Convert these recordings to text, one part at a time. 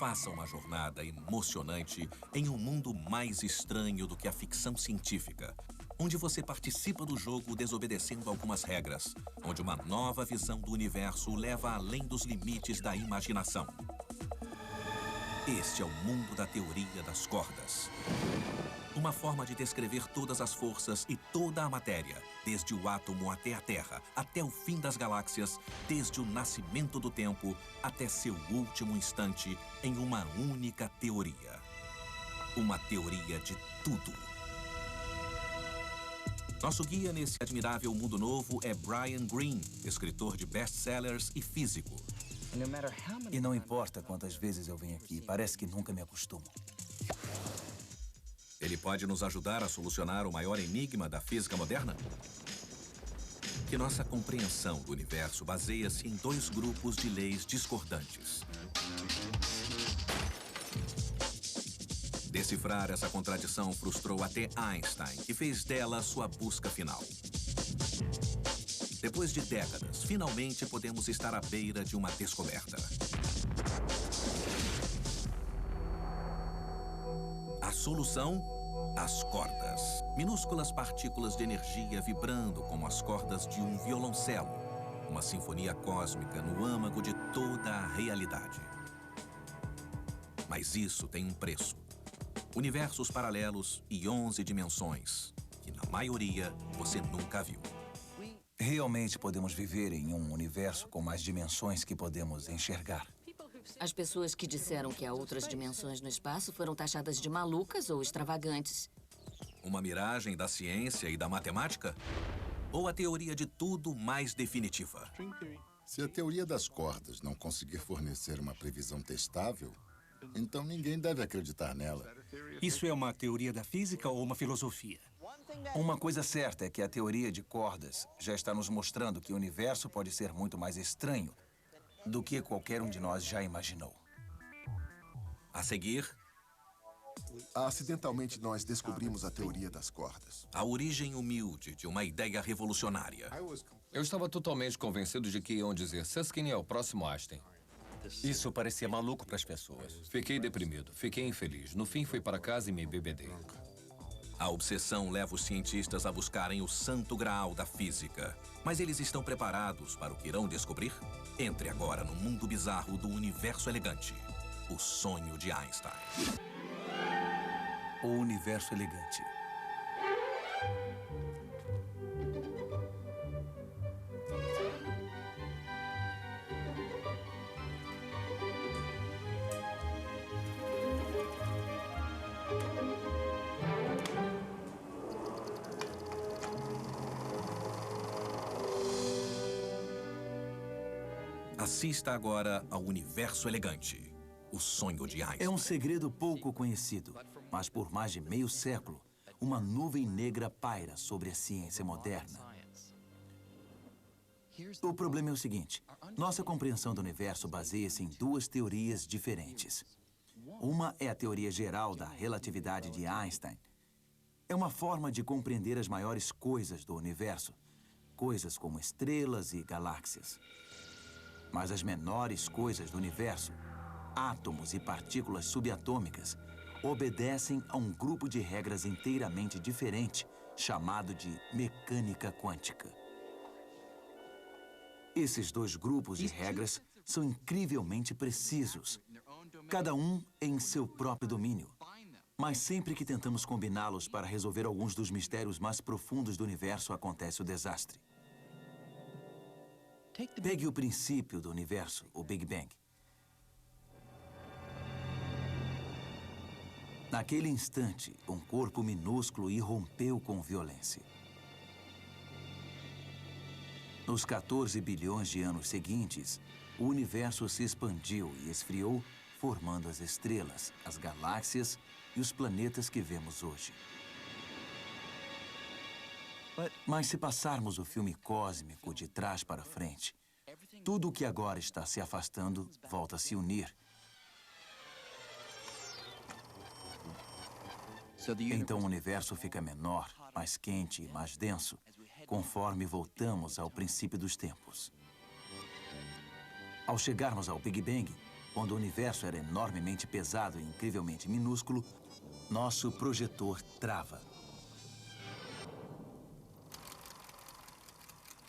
Faça uma jornada emocionante em um mundo mais estranho do que a ficção científica, onde você participa do jogo desobedecendo algumas regras, onde uma nova visão do universo leva além dos limites da imaginação. Este é o mundo da teoria das cordas. Uma forma de descrever todas as forças e toda a matéria, desde o átomo até a Terra, até o fim das galáxias, desde o nascimento do tempo até seu último instante, em uma única teoria. Uma teoria de tudo. Nosso guia nesse admirável mundo novo é Brian Greene, escritor de best-sellers e físico. E não importa quantas vezes eu venho aqui, parece que nunca me acostumo. Ele pode nos ajudar a solucionar o maior enigma da física moderna? Que nossa compreensão do universo baseia-se em dois grupos de leis discordantes. Decifrar essa contradição frustrou até Einstein, que fez dela sua busca final. Depois de décadas, finalmente podemos estar à beira de uma descoberta. A solução? As cordas. Minúsculas partículas de energia vibrando como as cordas de um violoncelo. Uma sinfonia cósmica no âmago de toda a realidade. Mas isso tem um preço. Universos paralelos e 11 dimensões, que na maioria você nunca viu. Realmente podemos viver em um universo com mais dimensões que podemos enxergar. As pessoas que disseram que há outras dimensões no espaço foram taxadas de malucas ou extravagantes. Uma miragem da ciência e da matemática? Ou a teoria de tudo mais definitiva? Se a teoria das cordas não conseguir fornecer uma previsão testável, então ninguém deve acreditar nela. Isso é uma teoria da física ou uma filosofia? Uma coisa certa é que a teoria de cordas já está nos mostrando que o universo pode ser muito mais estranho do que qualquer um de nós já imaginou. A seguir, acidentalmente nós descobrimos a teoria das cordas. a origem humilde de uma ideia revolucionária. Eu estava totalmente convencido de que iam dizer Susskind é o próximo Einstein. Isso parecia maluco para as pessoas. Fiquei deprimido, fiquei infeliz. No fim, fui para casa e me embebedei. A obsessão leva os cientistas a buscarem o santo graal da física. Mas eles estão preparados para o que irão descobrir? Entre agora no mundo bizarro do universo elegante. O sonho de Einstein. O universo elegante. Assista agora ao Universo Elegante, o sonho de Einstein. É um segredo pouco conhecido, mas por mais de meio século, uma nuvem negra paira sobre a ciência moderna. O problema é o seguinte: nossa compreensão do universo baseia-se em duas teorias diferentes. Uma é a teoria geral da relatividade de Einstein. É uma forma de compreender as maiores coisas do universo, coisas como estrelas e galáxias. Mas as menores coisas do universo, átomos e partículas subatômicas, obedecem a um grupo de regras inteiramente diferente, chamado de mecânica quântica. Esses dois grupos de regras são incrivelmente precisos, cada um em seu próprio domínio. Mas sempre que tentamos combiná-los para resolver alguns dos mistérios mais profundos do universo, acontece o desastre. Pegue o princípio do universo, o Big Bang. Naquele instante, um corpo minúsculo irrompeu com violência. Nos 14 bilhões de anos seguintes, o universo se expandiu e esfriou, formando as estrelas, as galáxias e os planetas que vemos hoje. Mas se passarmos o filme cósmico de trás para frente, tudo o que agora está se afastando volta a se unir. Então o universo fica menor, mais quente e mais denso, conforme voltamos ao princípio dos tempos. Ao chegarmos ao Big Bang, quando o universo era enormemente pesado e incrivelmente minúsculo, nosso projetor trava.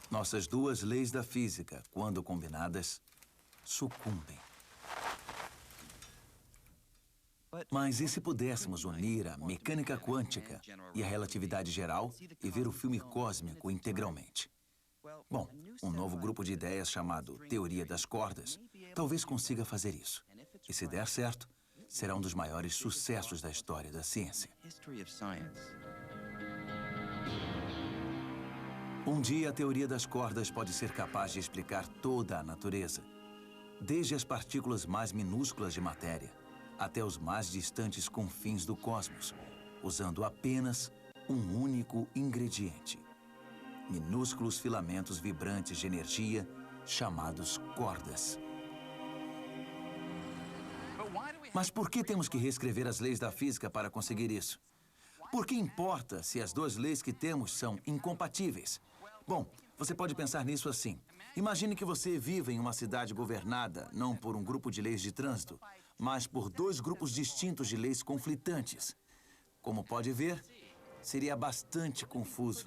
Nossas duas leis da física, quando combinadas, sucumbem. Mas e se pudéssemos unir a mecânica quântica e a relatividade geral e ver o filme cósmico integralmente? Bom, um novo grupo de ideias chamado Teoria das Cordas talvez consiga fazer isso. E se der certo, será um dos maiores sucessos da história da ciência. Um dia, a teoria das cordas pode ser capaz de explicar toda a natureza, desde as partículas mais minúsculas de matéria até os mais distantes confins do cosmos, usando apenas um único ingrediente: minúsculos filamentos vibrantes de energia chamados cordas. Mas por que temos que reescrever as leis da física para conseguir isso? Por que importa se as duas leis que temos são incompatíveis? Bom, você pode pensar nisso assim. Imagine que você vive em uma cidade governada não por um grupo de leis de trânsito, mas por dois grupos distintos de leis conflitantes. Como pode ver, seria bastante confuso.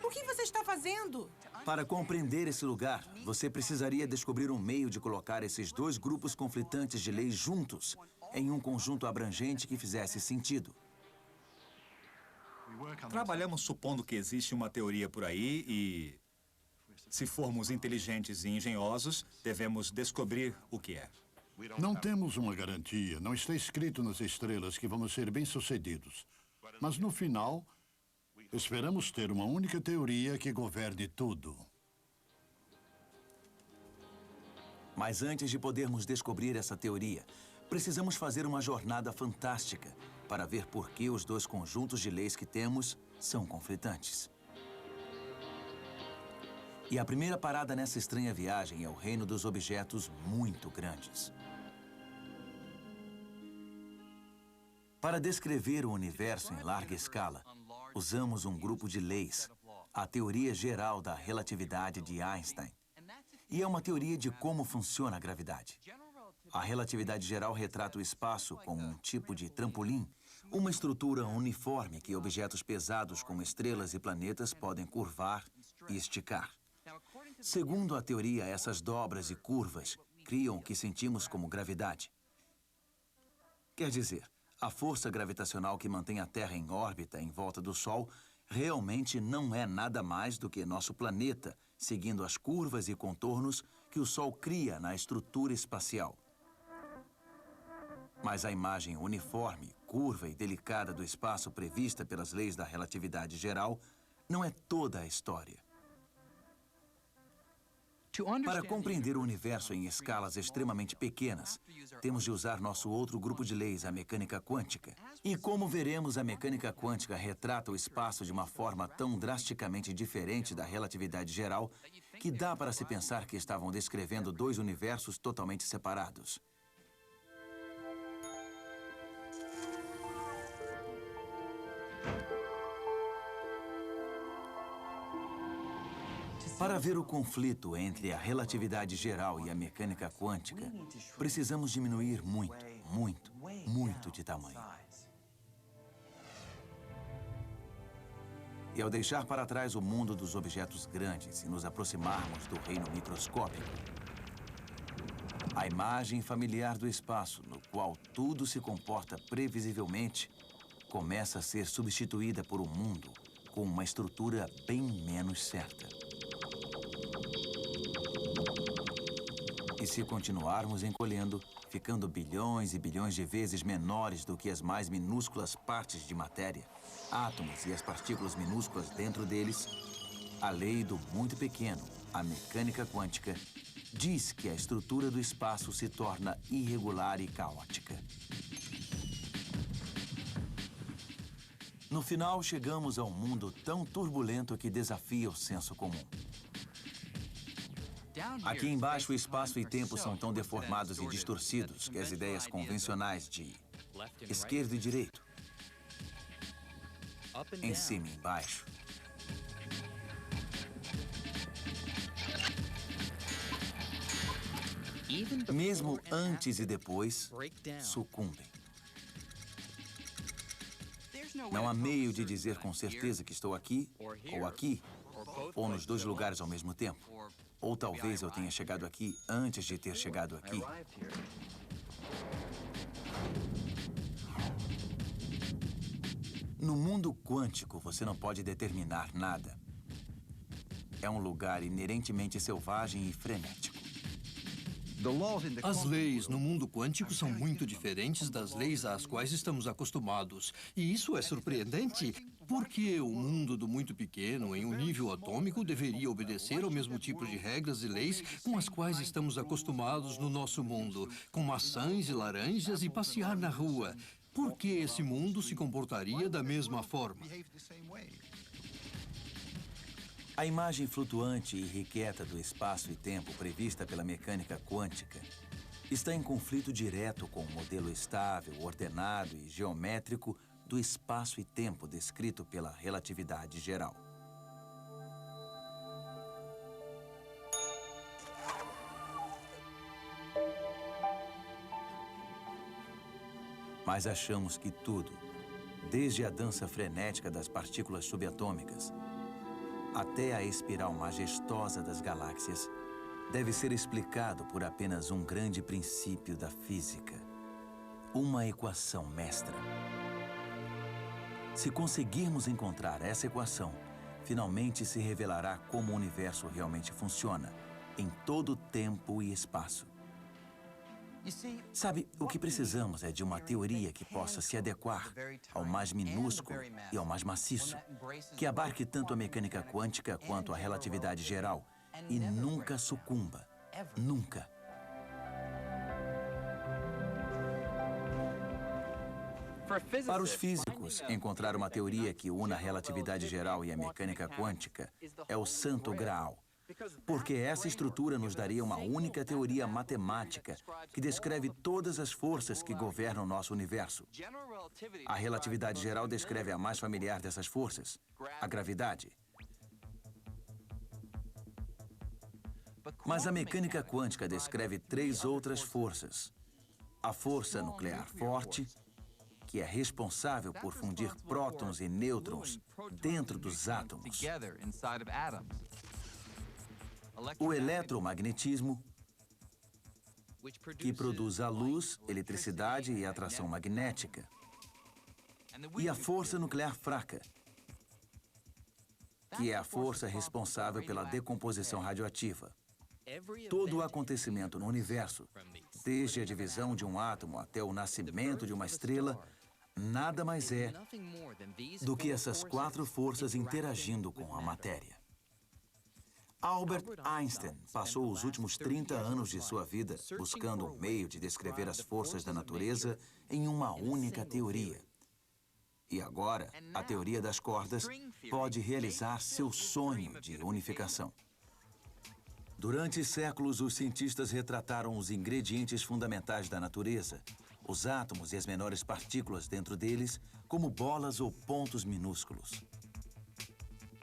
O que você está fazendo? Para compreender esse lugar, você precisaria descobrir um meio de colocar esses dois grupos conflitantes de leis juntos em um conjunto abrangente que fizesse sentido. Trabalhamos supondo que existe uma teoria por aí e, se formos inteligentes e engenhosos, devemos descobrir o que é. Não temos uma garantia, não está escrito nas estrelas que vamos ser bem-sucedidos. Mas no final, esperamos ter uma única teoria que governe tudo. Mas antes de podermos descobrir essa teoria, precisamos fazer uma jornada fantástica para ver por que os dois conjuntos de leis que temos são conflitantes. E a primeira parada nessa estranha viagem é o reino dos objetos muito grandes. Para descrever o universo em larga escala, usamos um grupo de leis, a teoria geral da relatividade de Einstein. E é uma teoria de como funciona a gravidade. A relatividade geral retrata o espaço como um tipo de trampolim, uma estrutura uniforme que objetos pesados como estrelas e planetas podem curvar e esticar. Segundo a teoria, essas dobras e curvas criam o que sentimos como gravidade. Quer dizer, a força gravitacional que mantém a Terra em órbita em volta do Sol realmente não é nada mais do que nosso planeta, seguindo as curvas e contornos que o Sol cria na estrutura espacial. Mas a imagem uniforme, curva e delicada do espaço prevista pelas leis da relatividade geral não é toda a história. Para compreender o universo em escalas extremamente pequenas, temos de usar nosso outro grupo de leis, a mecânica quântica. E como veremos, a mecânica quântica retrata o espaço de uma forma tão drasticamente diferente da relatividade geral que dá para se pensar que estavam descrevendo dois universos totalmente separados. Para ver o conflito entre a relatividade geral e a mecânica quântica, precisamos diminuir muito de tamanho. E ao deixar para trás o mundo dos objetos grandes e nos aproximarmos do reino microscópico, a imagem familiar do espaço, no qual tudo se comporta previsivelmente, começa a ser substituída por um mundo com uma estrutura bem menos certa. E se continuarmos encolhendo, ficando bilhões e bilhões de vezes menores do que as mais minúsculas partes de matéria, átomos e as partículas minúsculas dentro deles, a lei do muito pequeno, a mecânica quântica, diz que a estrutura do espaço se torna irregular e caótica. No final, chegamos a um mundo tão turbulento que desafia o senso comum. Aqui embaixo, o espaço e tempo são tão deformados e distorcidos que as ideias convencionais de esquerdo e direito, em cima e embaixo, mesmo antes e depois, sucumbem. Não há meio de dizer com certeza que estou aqui, ou nos dois lugares ao mesmo tempo. Ou talvez eu tenha chegado aqui antes de ter chegado aqui. No mundo quântico, você não pode determinar nada. É um lugar inerentemente selvagem e frenético. As leis no mundo quântico são muito diferentes das leis às quais estamos acostumados. E isso é surpreendente, porque o mundo do muito pequeno, em um nível atômico, deveria obedecer ao mesmo tipo de regras e leis com as quais estamos acostumados no nosso mundo, com maçãs e laranjas e passear na rua. Por que esse mundo se comportaria da mesma forma? A imagem flutuante e irrequieta do espaço e tempo prevista pela mecânica quântica está em conflito direto com o modelo estável, ordenado e geométrico do espaço e tempo descrito pela relatividade geral. Mas achamos que tudo, desde a dança frenética das partículas subatômicas até a espiral majestosa das galáxias, deve ser explicado por apenas um grande princípio da física, uma equação mestra. Se conseguirmos encontrar essa equação, finalmente se revelará como o universo realmente funciona, em todo tempo e espaço. Sabe, o que precisamos é de uma teoria que possa se adequar ao mais minúsculo e ao mais maciço, que abarque tanto a mecânica quântica quanto a relatividade geral e nunca sucumba. Nunca. Para os físicos, encontrar uma teoria que una a relatividade geral e a mecânica quântica é o santo graal. Porque essa estrutura nos daria uma única teoria matemática que descreve todas as forças que governam nosso universo. A relatividade geral descreve a mais familiar dessas forças, a gravidade. Mas a mecânica quântica descreve 3 outras forças. A força nuclear forte, que é responsável por fundir prótons e nêutrons dentro dos átomos. O eletromagnetismo, que produz a luz, eletricidade e atração magnética. E a força nuclear fraca, que é a força responsável pela decomposição radioativa. Todo o acontecimento no universo, desde a divisão de um átomo até o nascimento de uma estrela, nada mais é do que essas 4 forças interagindo com a matéria. Albert Einstein passou os últimos 30 anos de sua vida buscando um meio de descrever as forças da natureza em uma única teoria. E agora, a teoria das cordas pode realizar seu sonho de unificação. Durante séculos, os cientistas retrataram os ingredientes fundamentais da natureza, os átomos e as menores partículas dentro deles, como bolas ou pontos minúsculos.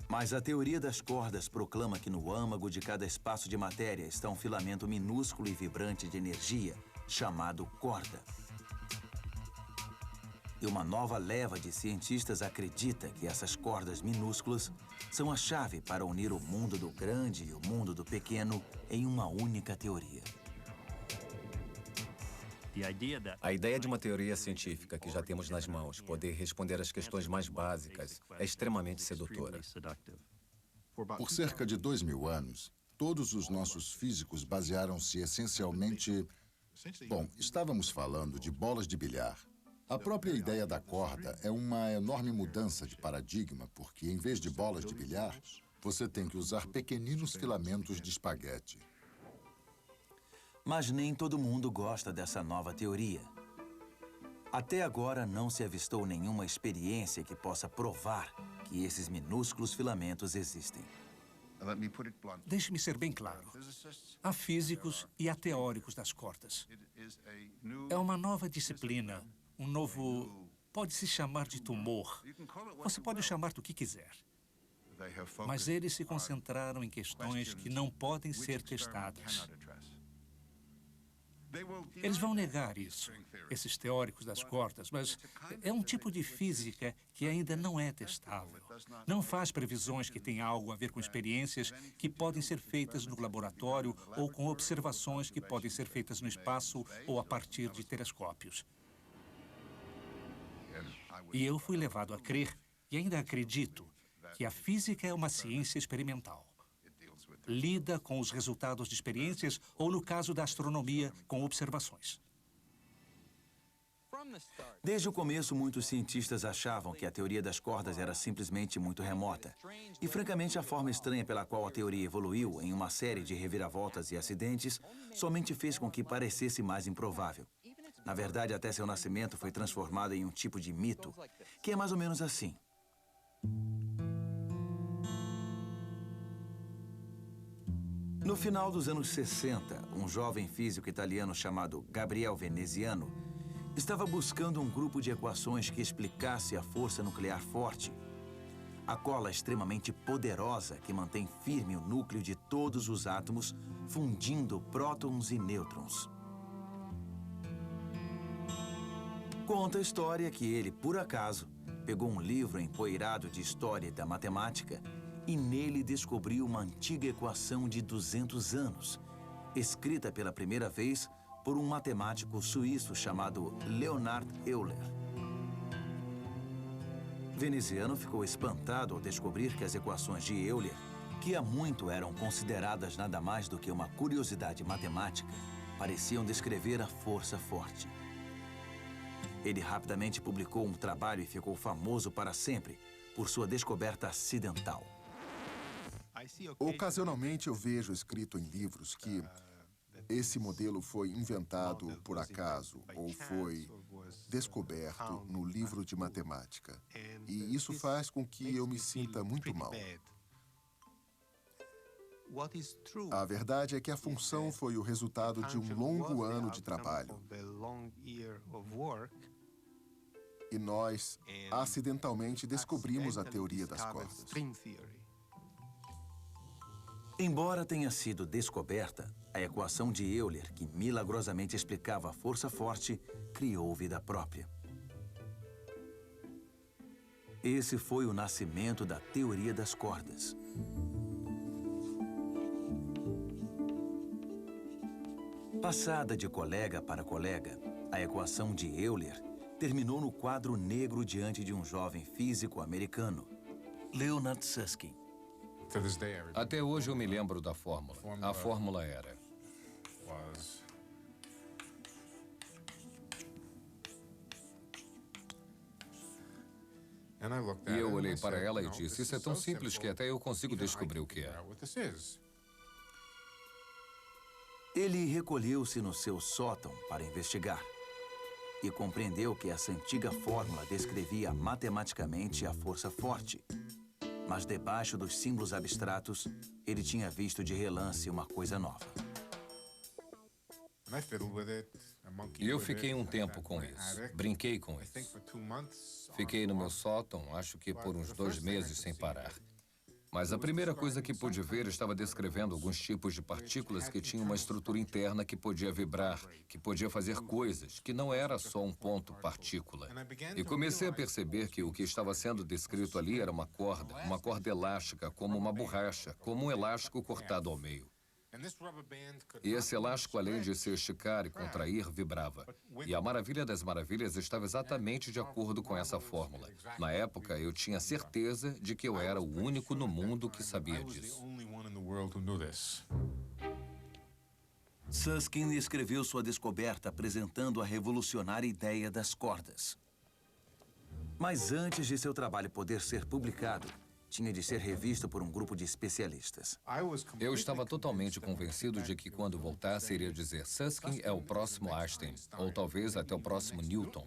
Mas a teoria das cordas proclama que no âmago de cada espaço de matéria está um filamento minúsculo e vibrante de energia, chamado corda. E uma nova leva de cientistas acredita que essas cordas minúsculas são a chave para unir o mundo do grande e o mundo do pequeno em uma única teoria. A ideia de uma teoria científica que já temos nas mãos, poder responder às questões mais básicas, é extremamente sedutora. Por cerca de 2000 anos, todos os nossos físicos basearam-se essencialmente... Bom, estávamos falando de bolas de bilhar. A própria ideia da corda é uma enorme mudança de paradigma, porque em vez de bolas de bilhar, você tem que usar pequeninos filamentos de espaguete. Mas nem todo mundo gosta dessa nova teoria. Até agora não se avistou nenhuma experiência que possa provar que esses minúsculos filamentos existem. Deixe-me ser bem claro. Há físicos e há teóricos das cordas. É uma nova disciplina, um novo... pode-se chamar de tumor. Você pode chamar do que quiser. Mas eles se concentraram em questões que não podem ser testadas. Eles vão negar isso, esses teóricos das cordas, mas é um tipo de física que ainda não é testável. Não faz previsões que têm algo a ver com experiências que podem ser feitas no laboratório ou com observações que podem ser feitas no espaço ou a partir de telescópios. E eu fui levado a crer, e ainda acredito, que a física é uma ciência experimental. Lida com os resultados de experiências ou, no caso da astronomia, com observações. Desde o começo, muitos cientistas achavam que a teoria das cordas era simplesmente muito remota. E, francamente, a forma estranha pela qual a teoria evoluiu em uma série de reviravoltas e acidentes somente fez com que parecesse mais improvável. Na verdade, até seu nascimento foi transformado em um tipo de mito, que é mais ou menos assim. No final dos anos 60, um jovem físico italiano chamado Gabriel Veneziano estava buscando um grupo de equações que explicasse a força nuclear forte, a cola extremamente poderosa que mantém firme o núcleo de todos os átomos, fundindo prótons e nêutrons. Conta a história que ele, por acaso, pegou um livro empoeirado de história da matemática e nele descobriu uma antiga equação de 200 anos, escrita pela primeira vez por um matemático suíço chamado Leonhard Euler. Veneziano ficou espantado ao descobrir que as equações de Euler, que há muito eram consideradas nada mais do que uma curiosidade matemática, pareciam descrever a força forte. Ele rapidamente publicou um trabalho e ficou famoso para sempre por sua descoberta acidental. Ocasionalmente eu vejo escrito em livros que esse modelo foi inventado por acaso ou foi descoberto no livro de matemática. E isso faz com que eu me sinta muito mal. A verdade é que a função foi o resultado de um longo ano de trabalho. E nós, acidentalmente, descobrimos a teoria das cordas. Embora tenha sido descoberta, a equação de Euler, que milagrosamente explicava a força forte, criou vida própria. Esse foi o nascimento da teoria das cordas. Passada de colega para colega, a equação de Euler terminou no quadro negro diante de um jovem físico americano, Leonard Susskind. Até hoje eu me lembro da fórmula. A fórmula era... E eu olhei para ela e disse, isso é tão simples que até eu consigo descobrir o que é. Ele recolheu-se no seu sótão para investigar e compreendeu que essa antiga fórmula descrevia matematicamente a força forte. Mas debaixo dos símbolos abstratos, ele tinha visto de relance uma coisa nova. E eu fiquei um tempo com isso. Brinquei com isso. Fiquei no meu sótão, acho que por uns 2 meses sem parar. Mas a primeira coisa que pude ver estava descrevendo alguns tipos de partículas que tinham uma estrutura interna que podia vibrar, que podia fazer coisas, que não era só um ponto partícula. E comecei a perceber que o que estava sendo descrito ali era uma corda elástica, como uma borracha, como um elástico cortado ao meio. E esse elástico, além de se esticar e contrair, vibrava. E a maravilha das maravilhas estava exatamente de acordo com essa fórmula. Na época, eu tinha certeza de que eu era o único no mundo que sabia disso. Susskind escreveu sua descoberta apresentando a revolucionária ideia das cordas. Mas antes de seu trabalho poder ser publicado, tinha de ser revisto por um grupo de especialistas. Eu estava totalmente convencido de que quando voltasse iria dizer Susskind é o próximo Einstein, ou talvez até o próximo Newton.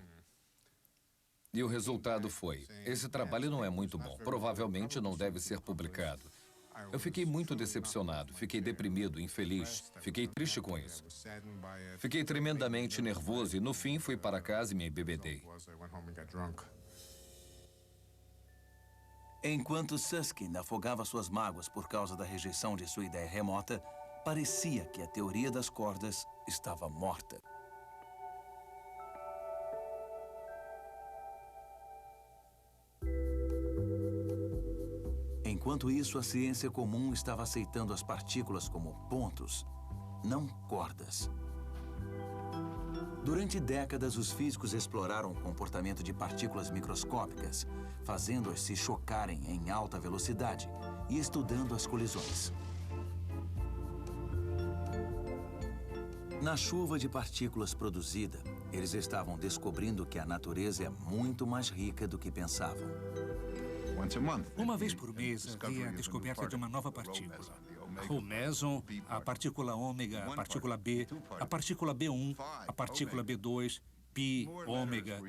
E o resultado foi, esse trabalho não é muito bom, provavelmente não deve ser publicado. Eu fiquei muito decepcionado, fiquei deprimido, infeliz, fiquei triste com isso. Fiquei tremendamente nervoso e no fim fui para casa e me embebedei. Enquanto Susskind afogava suas mágoas por causa da rejeição de sua ideia remota, parecia que a teoria das cordas estava morta. Enquanto isso, a ciência comum estava aceitando as partículas como pontos, não cordas. Durante décadas, os físicos exploraram o comportamento de partículas microscópicas, fazendo-as se chocarem em alta velocidade e estudando as colisões. Na chuva de partículas produzida, eles estavam descobrindo que a natureza é muito mais rica do que pensavam. Uma vez por mês havia a descoberta de uma nova partícula. O meson, a partícula ômega, a partícula B, a partícula B1, a partícula B2, pi, ômega.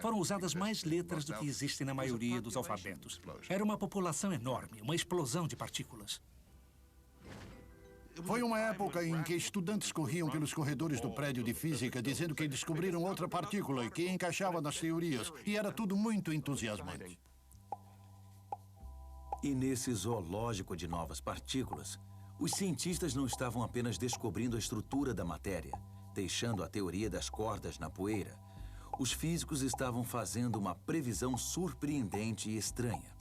Foram usadas mais letras do que existem na maioria dos alfabetos. Era uma população enorme, uma explosão de partículas. Foi uma época em que estudantes corriam pelos corredores do prédio de física dizendo que descobriram outra partícula que encaixava nas teorias, e era tudo muito entusiasmante. E nesse zoológico de novas partículas, os cientistas não estavam apenas descobrindo a estrutura da matéria, deixando a teoria das cordas na poeira. Os físicos estavam fazendo uma previsão surpreendente e estranha: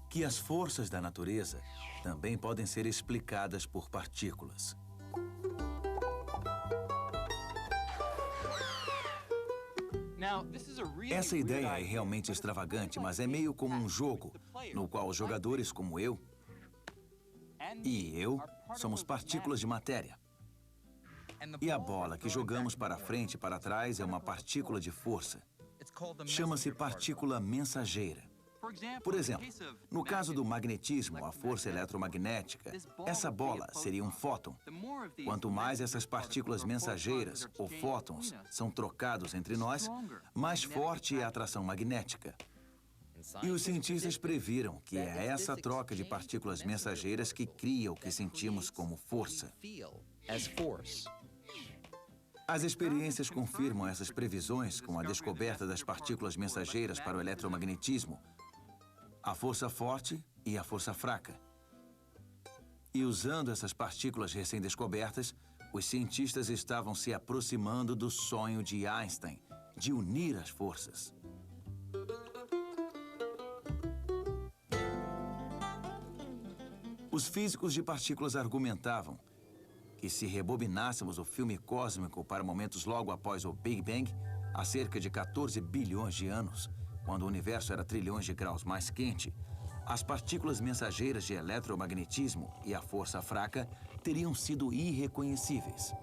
que as forças da natureza também podem ser explicadas por partículas. Essa ideia é realmente extravagante, mas é meio como um jogo, no qual os jogadores como eu e eu somos partículas de matéria. E a bola que jogamos para frente e para trás é uma partícula de força. Chama-se partícula mensageira. Por exemplo, no caso do magnetismo, a força eletromagnética, essa bola seria um fóton. Quanto mais essas partículas mensageiras, ou fótons, são trocados entre nós, mais forte é a atração magnética. E os cientistas previram que é essa troca de partículas mensageiras que cria o que sentimos como força. As experiências confirmam essas previsões com a descoberta das partículas mensageiras para o eletromagnetismo, a força forte e a força fraca. E usando essas partículas recém-descobertas, os cientistas estavam se aproximando do sonho de Einstein, de unir as forças. Os físicos de partículas argumentavam que se rebobinássemos o filme cósmico para momentos logo após o Big Bang, há cerca de 14 bilhões de anos, quando o universo era trilhões de graus mais quente, as partículas mensageiras de eletromagnetismo e a força fraca teriam sido irreconhecíveis.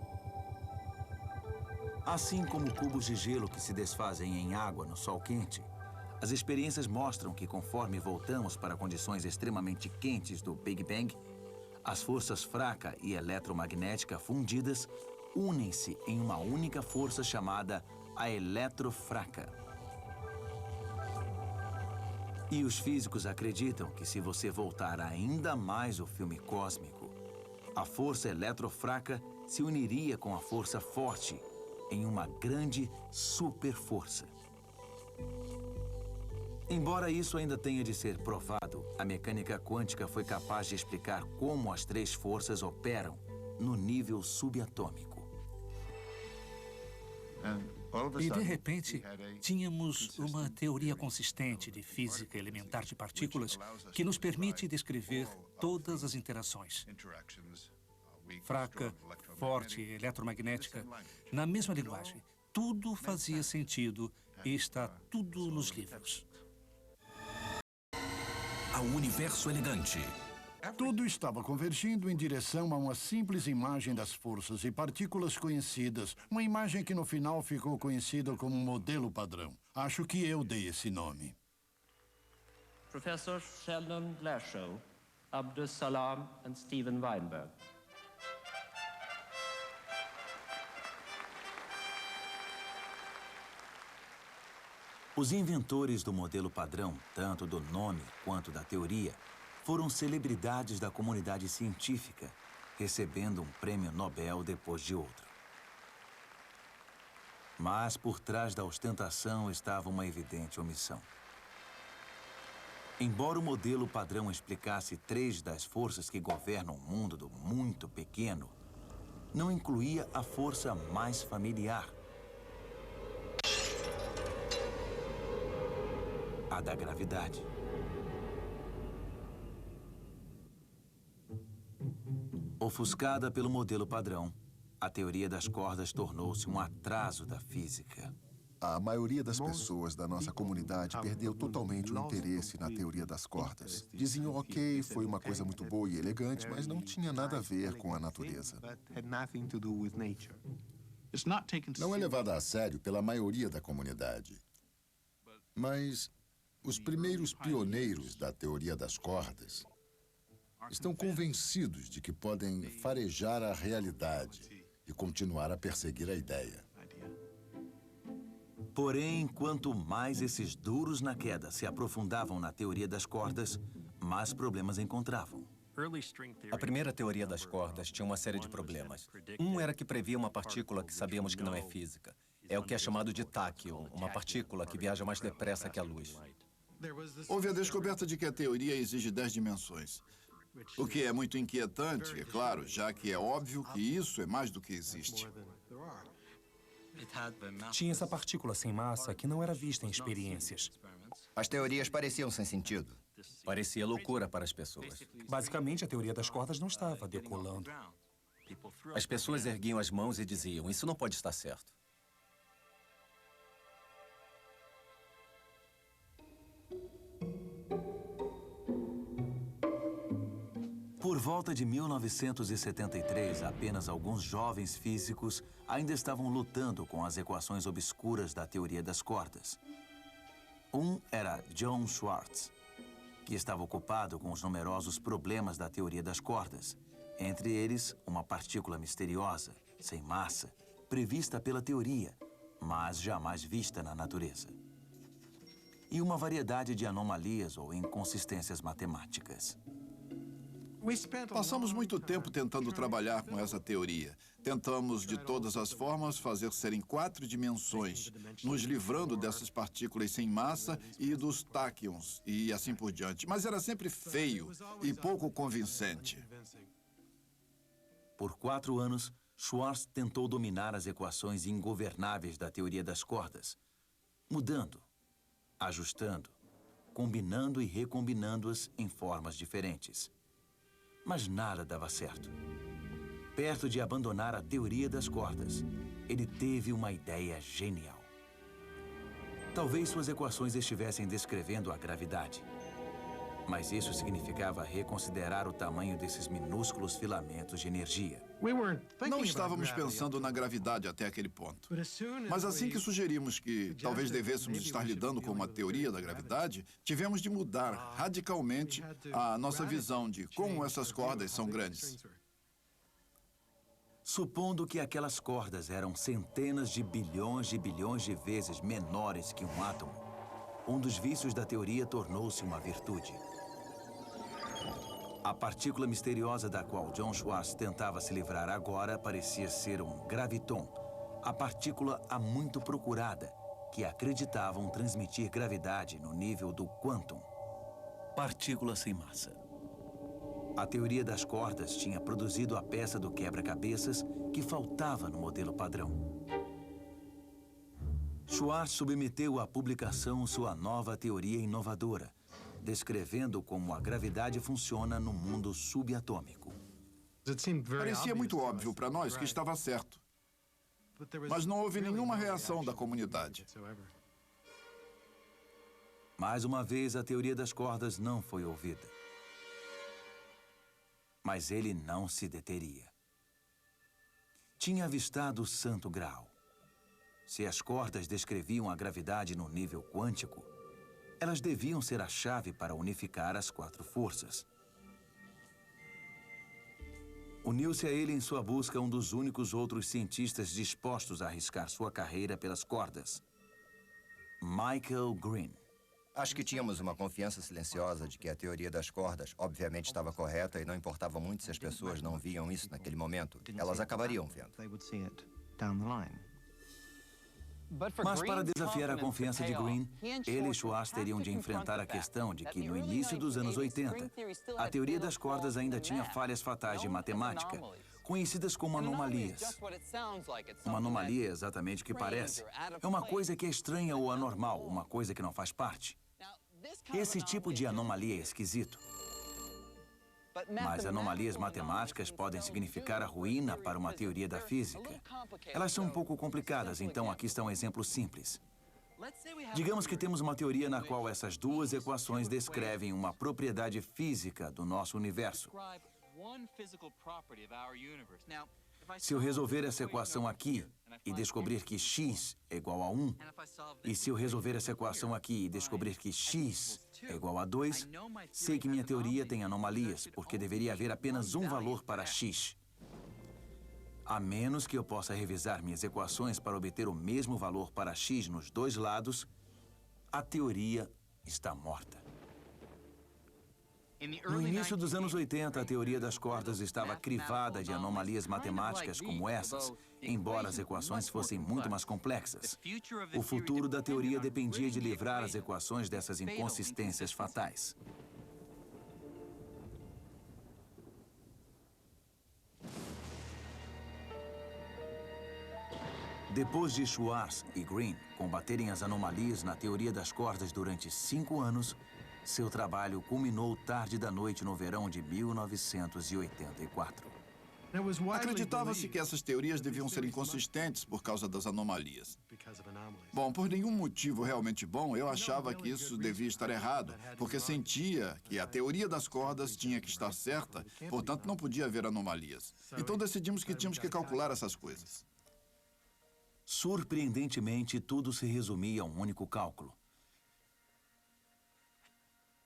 Assim como cubos de gelo que se desfazem em água no sol quente, as experiências mostram que conforme voltamos para condições extremamente quentes do Big Bang, as forças fraca e eletromagnética fundidas unem-se em uma única força chamada a eletrofraca. E os físicos acreditam que se você voltar ainda mais o filme cósmico, a força eletrofraca se uniria com a força forte em uma grande superforça. Embora isso ainda tenha de ser provado, a mecânica quântica foi capaz de explicar como as três forças operam no nível subatômico. E, de repente, tínhamos uma teoria consistente de física elementar de partículas que nos permite descrever todas as interações. Fraca, forte, eletromagnética, na mesma linguagem. Tudo fazia sentido e está tudo nos livros. Ao universo elegante. Tudo estava convergindo em direção a uma simples imagem das forças e partículas conhecidas, uma imagem que no final ficou conhecida como modelo padrão. Acho que eu dei esse nome. Professor Sheldon Glashow, Abdus Salam e Steven Weinberg. Os inventores do modelo padrão, tanto do nome quanto da teoria, foram celebridades da comunidade científica, recebendo um prêmio Nobel depois de outro. Mas por trás da ostentação estava uma evidente omissão. Embora o modelo padrão explicasse 3 das forças que governam o mundo do muito pequeno, não incluía a força mais familiar, a da gravidade. Ofuscada pelo modelo padrão, a teoria das cordas tornou-se um atraso da física. A maioria das pessoas da nossa comunidade perdeu totalmente o interesse na teoria das cordas. Diziam, ok, foi uma coisa muito boa e elegante, mas não tinha nada a ver com a natureza. Não é levada a sério pela maioria da comunidade. Mas os primeiros pioneiros da teoria das cordas estão convencidos de que podem farejar a realidade e continuar a perseguir a ideia. Porém, quanto mais esses duros na queda se aprofundavam na teoria das cordas, mais problemas encontravam. A primeira teoria das cordas tinha uma série de problemas. Um era que previa uma partícula que sabemos que não é física. É o que é chamado de táquion, uma partícula que viaja mais depressa que a luz. Houve a descoberta de que a teoria exige 10 dimensões. O que é muito inquietante, é claro, já que é óbvio que isso é mais do que existe. Tinha essa partícula sem massa que não era vista em experiências. As teorias pareciam sem sentido. Parecia loucura para as pessoas. Basicamente, a teoria das cordas não estava decolando. As pessoas erguiam as mãos e diziam, isso não pode estar certo. Por volta de 1973, apenas alguns jovens físicos ainda estavam lutando com as equações obscuras da teoria das cordas. Um era John Schwartz, que estava ocupado com os numerosos problemas da teoria das cordas, entre eles uma partícula misteriosa, sem massa, prevista pela teoria, mas jamais vista na natureza. E uma variedade de anomalias ou inconsistências matemáticas. Passamos muito tempo tentando trabalhar com essa teoria. Tentamos, de todas as formas, fazer ser em 4 dimensões, nos livrando dessas partículas sem massa e dos táquions, e assim por diante. Mas era sempre feio e pouco convincente. Por 4 anos, Schwartz tentou dominar as equações ingovernáveis da teoria das cordas, mudando, ajustando, combinando e recombinando-as em formas diferentes. Mas nada dava certo. Perto de abandonar a teoria das cordas, ele teve uma ideia genial. Talvez suas equações estivessem descrevendo a gravidade. Mas isso significava reconsiderar o tamanho desses minúsculos filamentos de energia. Não estávamos pensando na gravidade até aquele ponto. Mas assim que sugerimos que talvez devêssemos estar lidando com uma teoria da gravidade, tivemos de mudar radicalmente a nossa visão de como essas cordas são grandes. Supondo que aquelas cordas eram centenas de bilhões de vezes menores que um átomo, um dos vícios da teoria tornou-se uma virtude. A partícula misteriosa da qual John Schwartz tentava se livrar agora parecia ser um graviton, a partícula há muito procurada, que acreditavam transmitir gravidade no nível do quantum. Partícula sem massa. A teoria das cordas tinha produzido a peça do quebra-cabeças que faltava no modelo padrão. Schwartz submeteu à publicação sua nova teoria inovadora, descrevendo como a gravidade funciona no mundo subatômico. Parecia muito óbvio para nós que estava certo. Mas não houve nenhuma reação da comunidade. Mais uma vez, a teoria das cordas não foi ouvida. Mas ele não se deteria. Tinha avistado o Santo Graal. Se as cordas descreviam a gravidade no nível quântico, elas deviam ser a chave para unificar as 4 forças. Uniu-se a ele em sua busca um dos únicos outros cientistas dispostos a arriscar sua carreira pelas cordas. Michael Green. Acho que tínhamos uma confiança silenciosa de que a teoria das cordas obviamente estava correta e não importava muito se as pessoas não viam isso naquele momento. Elas acabariam vendo. Mas para desafiar a confiança de Green, ele e Schwartz teriam de enfrentar a questão de que, no início dos anos 80, a teoria das cordas ainda tinha falhas fatais de matemática, conhecidas como anomalias. Uma anomalia é exatamente o que parece. É uma coisa que é estranha ou anormal, uma coisa que não faz parte. Esse tipo de anomalia é esquisito. Mas anomalias matemáticas podem significar a ruína para uma teoria da física. Elas são um pouco complicadas, então aqui está um exemplo simples. Digamos que temos uma teoria na qual essas duas equações descrevem uma propriedade física do nosso universo. Se eu resolver essa equação aqui e descobrir que x é igual a 1, e se eu resolver essa equação aqui e descobrir que x é igual a 2, sei que minha teoria tem anomalias, porque deveria haver apenas um valor para x. A menos que eu possa revisar minhas equações para obter o mesmo valor para x nos dois lados, a teoria está morta. No início dos anos 80, a teoria das cordas estava crivada de anomalias matemáticas como essas, embora as equações fossem muito mais complexas. O futuro da teoria dependia de livrar as equações dessas inconsistências fatais. Depois de Schwartz e Green combaterem as anomalias na teoria das cordas durante 5 anos, seu trabalho culminou tarde da noite no verão de 1984. Acreditava-se que essas teorias deviam ser inconsistentes por causa das anomalias. Bom, por nenhum motivo realmente bom, eu achava que isso devia estar errado, porque sentia que a teoria das cordas tinha que estar certa, portanto não podia haver anomalias. Então decidimos que tínhamos que calcular essas coisas. Surpreendentemente, tudo se resumia a um único cálculo.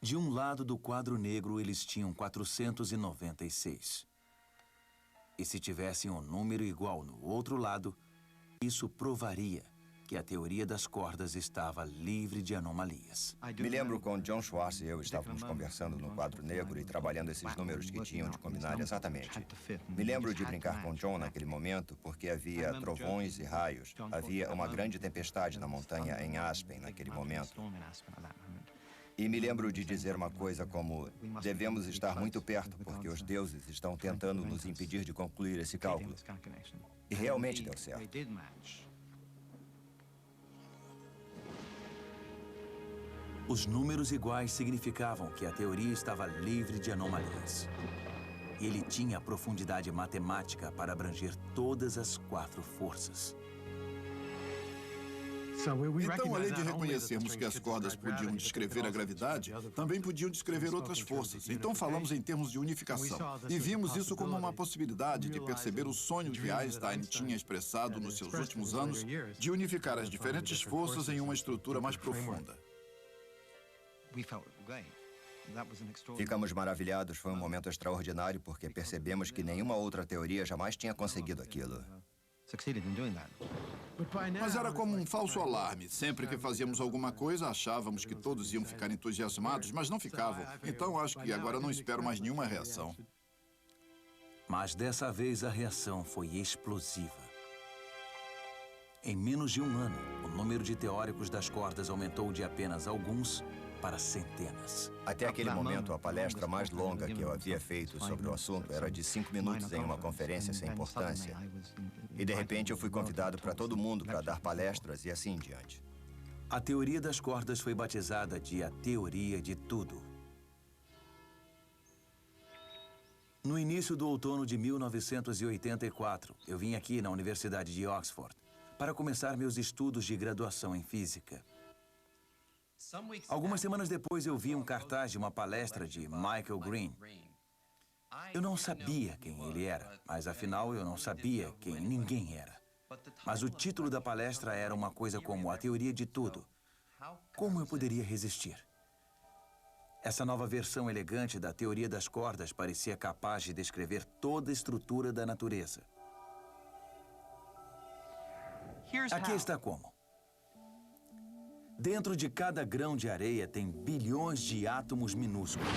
De um lado do quadro negro, eles tinham 496. E se tivessem um número igual no outro lado, isso provaria que a teoria das cordas estava livre de anomalias. Me lembro quando John Schwartz e eu estávamos conversando no quadro negro e trabalhando esses números que tinham de combinar exatamente. Me lembro de brincar com John naquele momento porque havia trovões e raios. Havia uma grande tempestade na montanha em Aspen naquele momento. E me lembro de dizer uma coisa como: devemos estar muito perto, porque os deuses estão tentando nos impedir de concluir esse cálculo. E realmente deu certo. Os números iguais significavam que a teoria estava livre de anomalias. Ele tinha a profundidade matemática para abranger todas as 4 forças. Então, além de reconhecermos que as cordas podiam descrever a gravidade, também podiam descrever outras forças. Então, falamos em termos de unificação. E vimos isso como uma possibilidade de perceber o sonho que Einstein tinha expressado nos seus últimos anos de unificar as diferentes forças em uma estrutura mais profunda. Ficamos maravilhados. Foi um momento extraordinário porque percebemos que nenhuma outra teoria jamais tinha conseguido aquilo. Mas era como um falso alarme. Sempre que fazíamos alguma coisa, achávamos que todos iam ficar entusiasmados, mas não ficavam. Então, acho que agora não espero mais nenhuma reação. Mas dessa vez a reação foi explosiva. Em menos de um ano, o número de teóricos das cordas aumentou de apenas alguns para centenas. Até aquele momento, a palestra mais longa que eu havia feito sobre o assunto era de 5 minutos em uma conferência sem importância. E, de repente, eu fui convidado para todo mundo para dar palestras e assim em diante. A teoria das cordas foi batizada de a teoria de tudo. No início do outono de 1984, eu vim aqui na Universidade de Oxford para começar meus estudos de graduação em física. Algumas semanas depois, eu vi um cartaz de uma palestra de Michael Green. Eu não sabia quem ele era, mas afinal eu não sabia quem ninguém era. Mas o título da palestra era uma coisa como a teoria de tudo. Como eu poderia resistir? Essa nova versão elegante da teoria das cordas parecia capaz de descrever toda a estrutura da natureza. Aqui está como. Dentro de cada grão de areia tem bilhões de átomos minúsculos.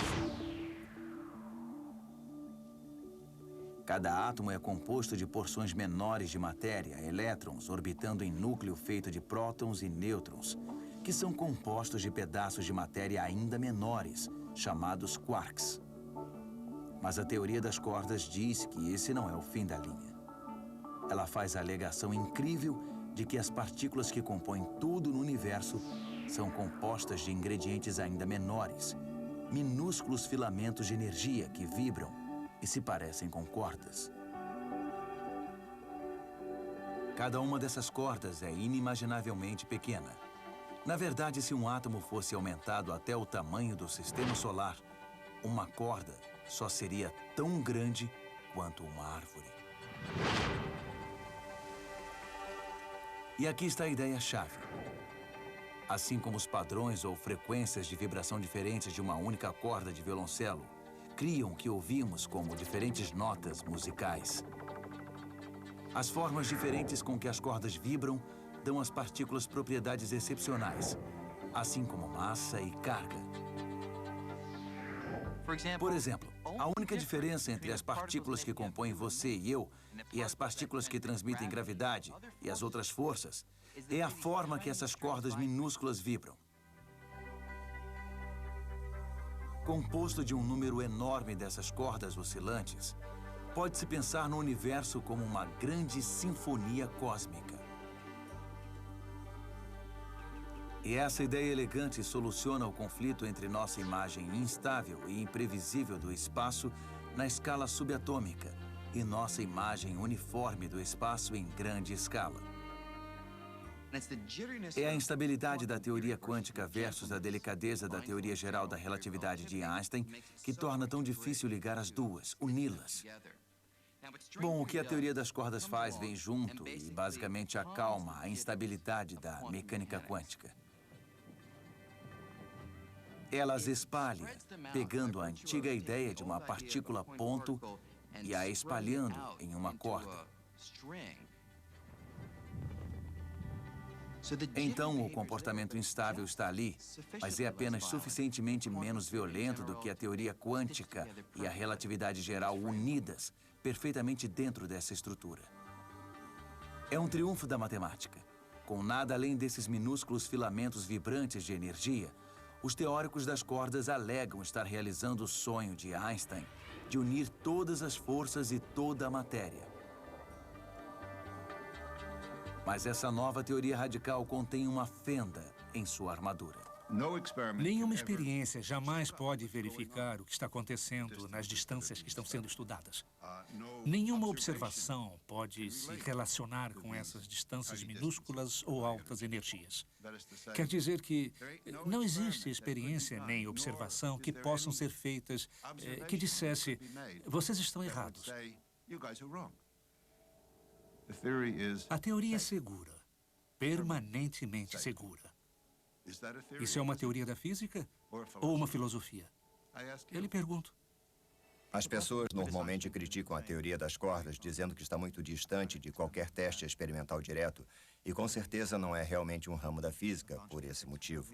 Cada átomo é composto de porções menores de matéria, elétrons, orbitando em núcleo feito de prótons e nêutrons, que são compostos de pedaços de matéria ainda menores, chamados quarks. Mas a teoria das cordas diz que esse não é o fim da linha. Ela faz a alegação incrível de que as partículas que compõem tudo no universo são compostas de ingredientes ainda menores, minúsculos filamentos de energia que vibram e se parecem com cordas. Cada uma dessas cordas é inimaginavelmente pequena. Na verdade, se um átomo fosse aumentado até o tamanho do sistema solar, uma corda só seria tão grande quanto uma árvore. E aqui está a ideia-chave. Assim como os padrões ou frequências de vibração diferentes de uma única corda de violoncelo criam o que ouvimos como diferentes notas musicais, as formas diferentes com que as cordas vibram dão às partículas propriedades excepcionais, assim como massa e carga. Por exemplo, a única diferença entre as partículas que compõem você e eu e as partículas que transmitem gravidade e as outras forças é a forma que essas cordas minúsculas vibram. Composto de um número enorme dessas cordas oscilantes, pode-se pensar no universo como uma grande sinfonia cósmica. E essa ideia elegante soluciona o conflito entre nossa imagem instável e imprevisível do espaço na escala subatômica e nossa imagem uniforme do espaço em grande escala. É a instabilidade da teoria quântica versus a delicadeza da teoria geral da relatividade de Einstein que torna tão difícil ligar as duas, uni-las. Bom, o que a teoria das cordas faz vem junto e basicamente acalma a instabilidade da mecânica quântica. Ela as espalha, pegando a antiga ideia de uma partícula ponto e a espalhando em uma corda. Então, o comportamento instável está ali, mas é apenas suficientemente menos violento do que a teoria quântica e a relatividade geral unidas perfeitamente dentro dessa estrutura. É um triunfo da matemática. Com nada além desses minúsculos filamentos vibrantes de energia, os teóricos das cordas alegam estar realizando o sonho de Einstein de unir todas as forças e toda a matéria. Mas essa nova teoria radical contém uma fenda em sua armadura. Nenhuma experiência jamais pode verificar o que está acontecendo nas distâncias que estão sendo estudadas. Nenhuma observação pode se relacionar com essas distâncias minúsculas ou altas energias. Quer dizer que não existe experiência nem observação que possam ser feitas que dissesse, vocês estão errados. A teoria é segura, permanentemente segura. Isso é uma teoria da física ou uma filosofia? Eu lhe pergunto. As pessoas normalmente criticam a teoria das cordas, dizendo que está muito distante de qualquer teste experimental direto, e com certeza não é realmente um ramo da física por esse motivo.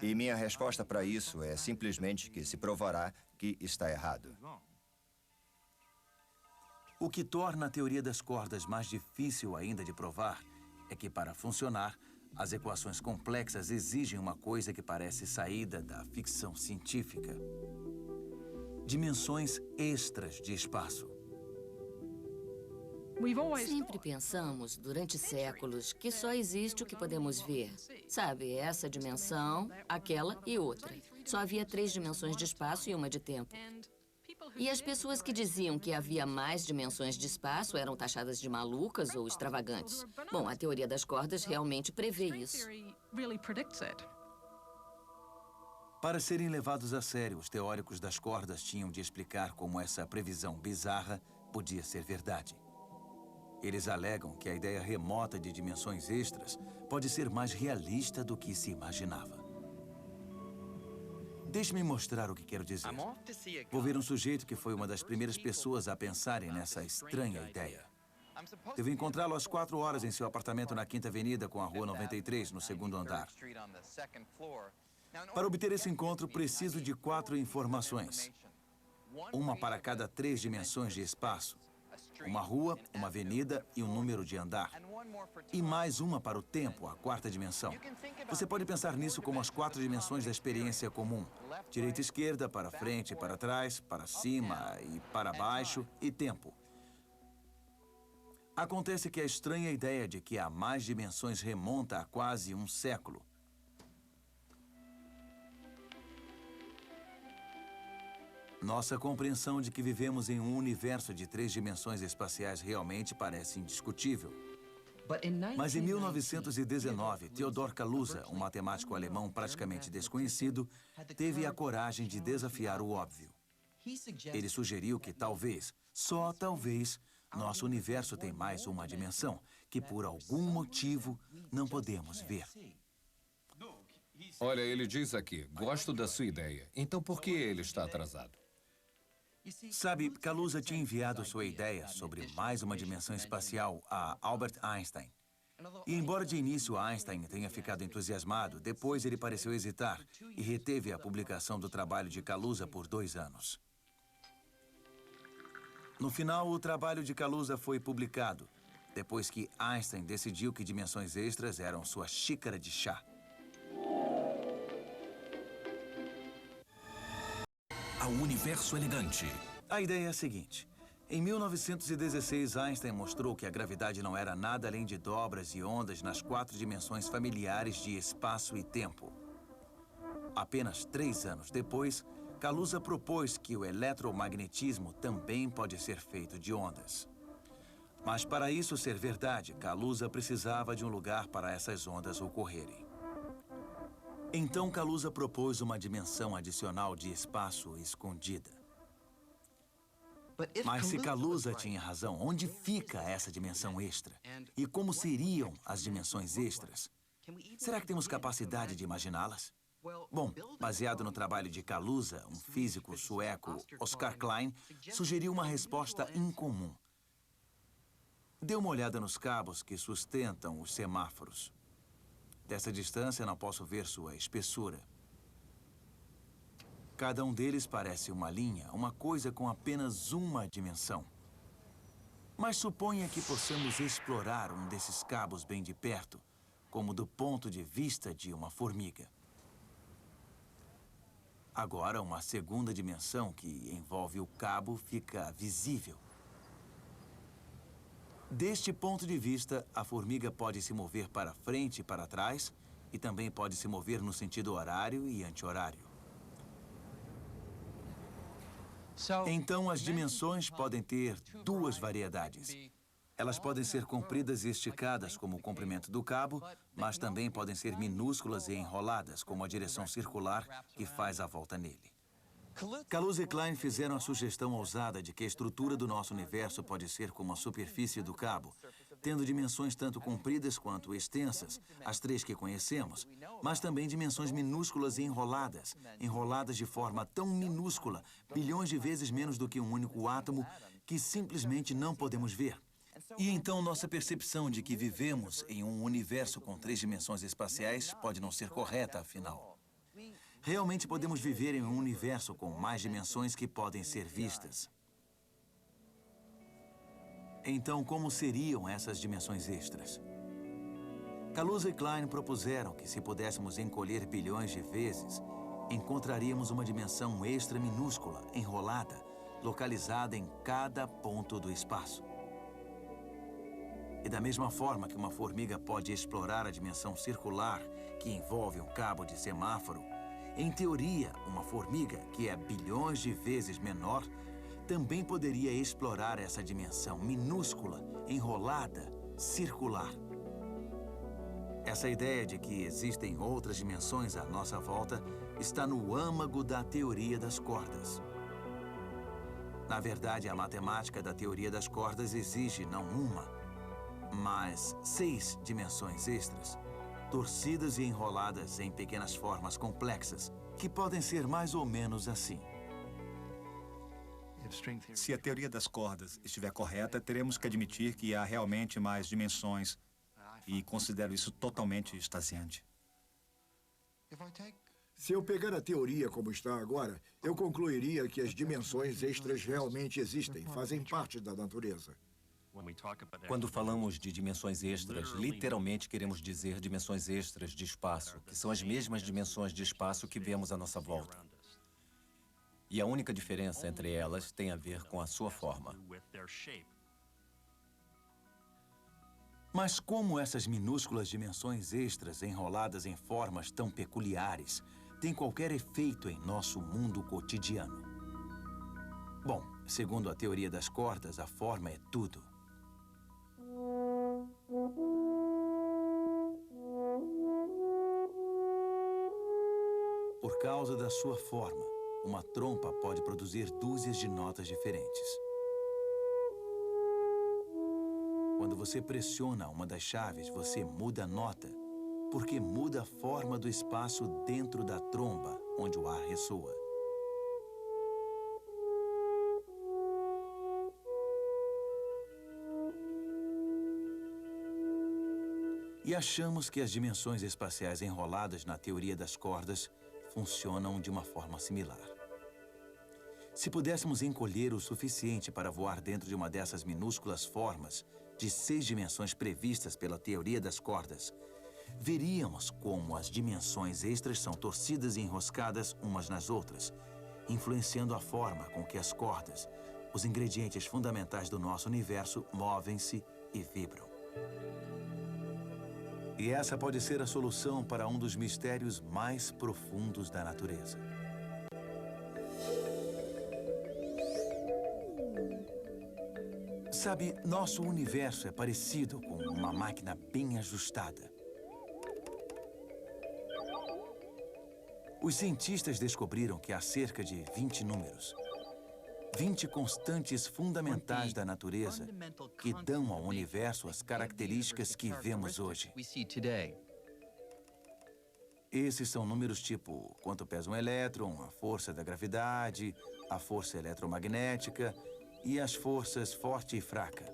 E minha resposta para isso é simplesmente que se provará que está errado. O que torna a teoria das cordas mais difícil ainda de provar é que, para funcionar, as equações complexas exigem uma coisa que parece saída da ficção científica: dimensões extras de espaço. Sempre pensamos, durante séculos, que só existe o que podemos ver. Sabe, essa dimensão, aquela e outra. Só havia 3 dimensões de espaço e uma de tempo. E as pessoas que diziam que havia mais dimensões de espaço eram taxadas de malucas ou extravagantes. Bom, a teoria das cordas realmente prevê isso. Para serem levados a sério, os teóricos das cordas tinham de explicar como essa previsão bizarra podia ser verdade. Eles alegam que a ideia remota de dimensões extras pode ser mais realista do que se imaginava. Deixe-me mostrar o que quero dizer. Vou ver um sujeito que foi uma das primeiras pessoas a pensarem nessa estranha ideia. Devo encontrá-lo às 4 horas em seu apartamento na 5ª Avenida com a Rua 93, no 2º andar. Para obter esse encontro, preciso de 4 informações. uma para cada 3 dimensões de espaço. Uma rua, uma avenida e um número de andar. E mais uma para o tempo, a 4ª dimensão. Você pode pensar nisso como as 4 dimensões da experiência comum. Direita e esquerda, para frente e para trás, para cima e para baixo e tempo. Acontece que a estranha ideia de que há mais dimensões remonta a quase um século. Nossa compreensão de que vivemos em um universo de 3 dimensões espaciais realmente parece indiscutível. Mas em 1919, Theodor Kaluza, um matemático alemão praticamente desconhecido, teve a coragem de desafiar o óbvio. Ele sugeriu que talvez, só talvez, nosso universo tem mais uma dimensão que, por algum motivo, não podemos ver. Olha, ele diz aqui, gosto da sua ideia. Então por que ele está atrasado? Sabe, Kaluza tinha enviado sua ideia sobre mais uma dimensão espacial a Albert Einstein. E embora de início Einstein tenha ficado entusiasmado, depois ele pareceu hesitar e reteve a publicação do trabalho de Kaluza por 2 anos. No final, o trabalho de Kaluza foi publicado, depois que Einstein decidiu que dimensões extras eram sua xícara de chá. Ao universo elegante. A ideia é a seguinte. Em 1916, Einstein mostrou que a gravidade não era nada além de dobras e ondas nas 4 dimensões familiares de espaço e tempo. Apenas 3 anos depois, Kaluza propôs que o eletromagnetismo também pode ser feito de ondas. Mas para isso ser verdade, Kaluza precisava de um lugar para essas ondas ocorrerem. Então Kaluza propôs uma dimensão adicional de espaço escondida. Mas se Kaluza tinha razão, onde fica essa dimensão extra? E como seriam as dimensões extras? Será que temos capacidade de imaginá-las? Bom, baseado no trabalho de Kaluza, um físico sueco, Oskar Klein, sugeriu uma resposta incomum. Dê uma olhada nos cabos que sustentam os semáforos. Dessa distância, não posso ver sua espessura. Cada um deles parece uma linha, uma coisa com apenas uma dimensão. Mas suponha que possamos explorar um desses cabos bem de perto, como do ponto de vista de uma formiga. Agora, uma segunda dimensão que envolve o cabo fica visível. Deste ponto de vista, a formiga pode se mover para frente e para trás e também pode se mover no sentido horário e anti-horário. Então, as dimensões podem ter 2 variedades. Elas podem ser compridas e esticadas, como o comprimento do cabo, mas também podem ser minúsculas e enroladas, como a direção circular que faz a volta nele. Kaluza e Klein fizeram a sugestão ousada de que a estrutura do nosso universo pode ser como a superfície do cabo, tendo dimensões tanto compridas quanto extensas, as 3 que conhecemos, mas também dimensões minúsculas e enroladas, enroladas de forma tão minúscula, bilhões de vezes menos do que um único átomo, que simplesmente não podemos ver. E então nossa percepção de que vivemos em um universo com 3 dimensões espaciais pode não ser correta, afinal. Realmente podemos viver em um universo com mais dimensões que podem ser vistas. Então, como seriam essas dimensões extras? Kaluza e Klein propuseram que se pudéssemos encolher bilhões de vezes, encontraríamos uma dimensão extra minúscula, enrolada, localizada em cada ponto do espaço. E da mesma forma que uma formiga pode explorar a dimensão circular que envolve um cabo de semáforo, em teoria, uma formiga, que é bilhões de vezes menor, também poderia explorar essa dimensão minúscula, enrolada, circular. Essa ideia de que existem outras dimensões à nossa volta está no âmago da teoria das cordas. Na verdade, a matemática da teoria das cordas exige não uma, mas 6 dimensões extras, torcidas e enroladas em pequenas formas complexas, que podem ser mais ou menos assim. Se a teoria das cordas estiver correta, teremos que admitir que há realmente mais dimensões, e considero isso totalmente extasiante. Se eu pegar a teoria como está agora, eu concluiria que as dimensões extras realmente existem, fazem parte da natureza. Quando falamos de dimensões extras, literalmente queremos dizer dimensões extras de espaço, que são as mesmas dimensões de espaço que vemos à nossa volta. E a única diferença entre elas tem a ver com a sua forma. Mas como essas minúsculas dimensões extras enroladas em formas tão peculiares têm qualquer efeito em nosso mundo cotidiano? Bom, segundo a teoria das cordas, a forma é tudo. Por causa da sua forma, uma trompa pode produzir dúzias de notas diferentes. Quando você pressiona uma das chaves, você muda a nota, porque muda a forma do espaço dentro da tromba, onde o ar ressoa. E achamos que as dimensões espaciais enroladas na teoria das cordas funcionam de uma forma similar. Se pudéssemos encolher o suficiente para voar dentro de uma dessas minúsculas formas de 6 dimensões previstas pela teoria das cordas, veríamos como as dimensões extras são torcidas e enroscadas umas nas outras, influenciando a forma com que as cordas, os ingredientes fundamentais do nosso universo, movem-se e vibram. E essa pode ser a solução para um dos mistérios mais profundos da natureza. Sabe, nosso universo é parecido com uma máquina bem ajustada. Os cientistas descobriram que há cerca de 20 números, 20 constantes fundamentais da natureza que dão ao universo as características que vemos hoje. Esses são números tipo quanto pesa um elétron, a força da gravidade, a força eletromagnética e as forças forte e fraca.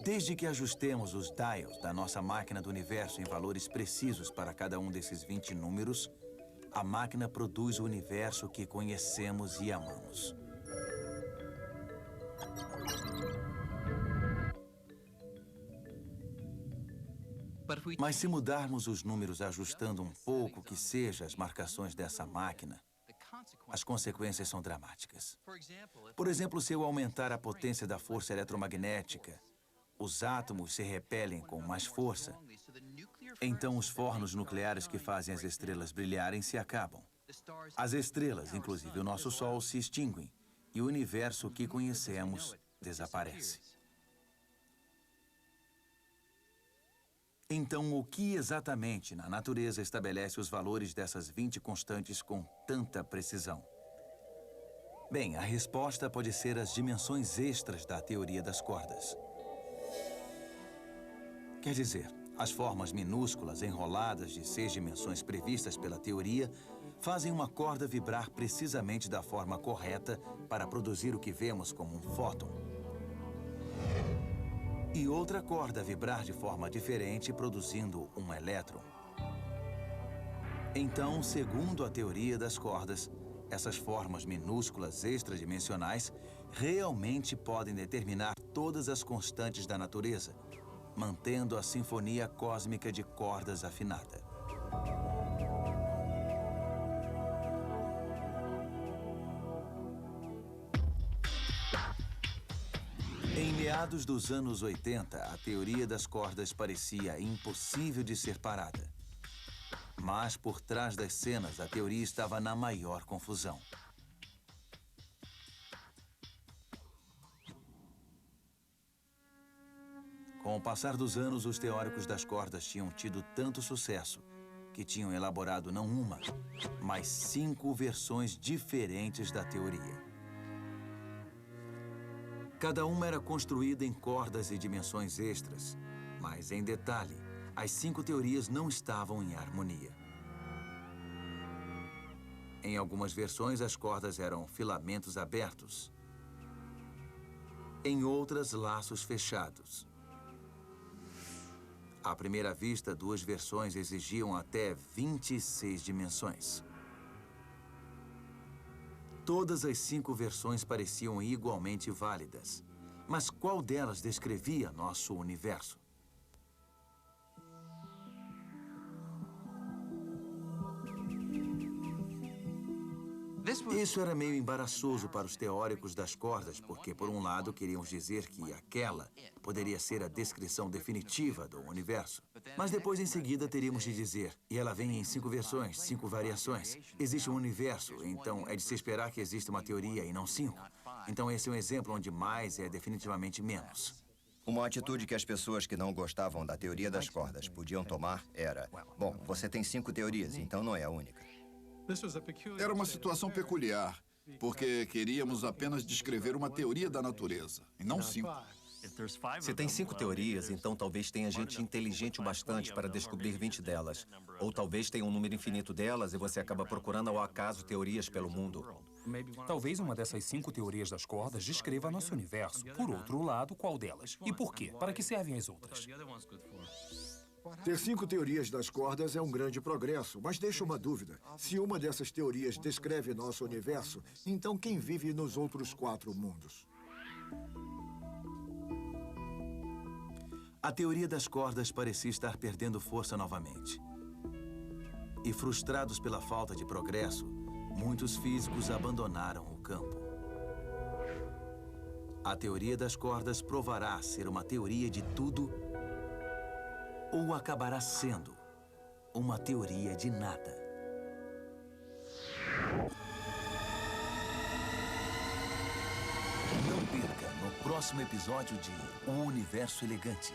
Desde que ajustemos os dials da nossa máquina do universo em valores precisos para cada um desses 20 números, a máquina produz o universo que conhecemos e amamos. Mas se mudarmos os números ajustando um pouco que seja as marcações dessa máquina, as consequências são dramáticas. Por exemplo, se eu aumentar a potência da força eletromagnética, os átomos se repelem com mais força. Então, os fornos nucleares que fazem as estrelas brilharem se acabam. As estrelas, inclusive o nosso Sol, se extinguem e o universo que conhecemos desaparece. Então, o que exatamente na natureza estabelece os valores dessas 20 constantes com tanta precisão? Bem, a resposta pode ser as dimensões extras da teoria das cordas. Quer dizer, as formas minúsculas enroladas de 6 dimensões previstas pela teoria fazem uma corda vibrar precisamente da forma correta para produzir o que vemos como um fóton. E outra corda vibrar de forma diferente, produzindo um elétron. Então, segundo a teoria das cordas, essas formas minúsculas extradimensionais realmente podem determinar todas as constantes da natureza, mantendo a sinfonia cósmica de cordas afinada. Em meados dos anos 80, a teoria das cordas parecia impossível de ser parada. Mas, por trás das cenas, a teoria estava na maior confusão. Com o passar dos anos, os teóricos das cordas tinham tido tanto sucesso que tinham elaborado não uma, mas 5 versões diferentes da teoria. Cada uma era construída em cordas e dimensões extras, mas, em detalhe, as 5 teorias não estavam em harmonia. Em algumas versões, as cordas eram filamentos abertos. Em outras, laços fechados. À primeira vista, 2 versões exigiam até 26 dimensões. Todas as 5 versões pareciam igualmente válidas. Mas qual delas descrevia nosso universo? Isso era meio embaraçoso para os teóricos das cordas, porque, por um lado, queríamos dizer que aquela poderia ser a descrição definitiva do universo. Mas depois, em seguida, teríamos de dizer, e ela vem em 5 versões, 5 variações. Existe um universo, então é de se esperar que exista uma teoria e não 5. Então esse é um exemplo onde mais é definitivamente menos. Uma atitude que as pessoas que não gostavam da teoria das cordas podiam tomar era: bom, você tem 5 teorias, então não é a única. Era uma situação peculiar, porque queríamos apenas descrever uma teoria da natureza, e não 5. Se tem 5 teorias, então talvez tenha gente inteligente o bastante para descobrir 20 delas. Ou talvez tenha um número infinito delas e você acaba procurando ao acaso teorias pelo mundo. Talvez uma dessas 5 teorias das cordas descreva nosso universo. Por outro lado, qual delas? E por quê? Para que servem as outras? Ter 5 teorias das cordas é um grande progresso, mas deixa uma dúvida. Se uma dessas teorias descreve nosso universo, então quem vive nos outros 4 mundos? A teoria das cordas parecia estar perdendo força novamente. E frustrados pela falta de progresso, muitos físicos abandonaram o campo. A teoria das cordas provará ser uma teoria de tudo ou acabará sendo uma teoria de nada. Não perca no próximo episódio de O Universo Elegante.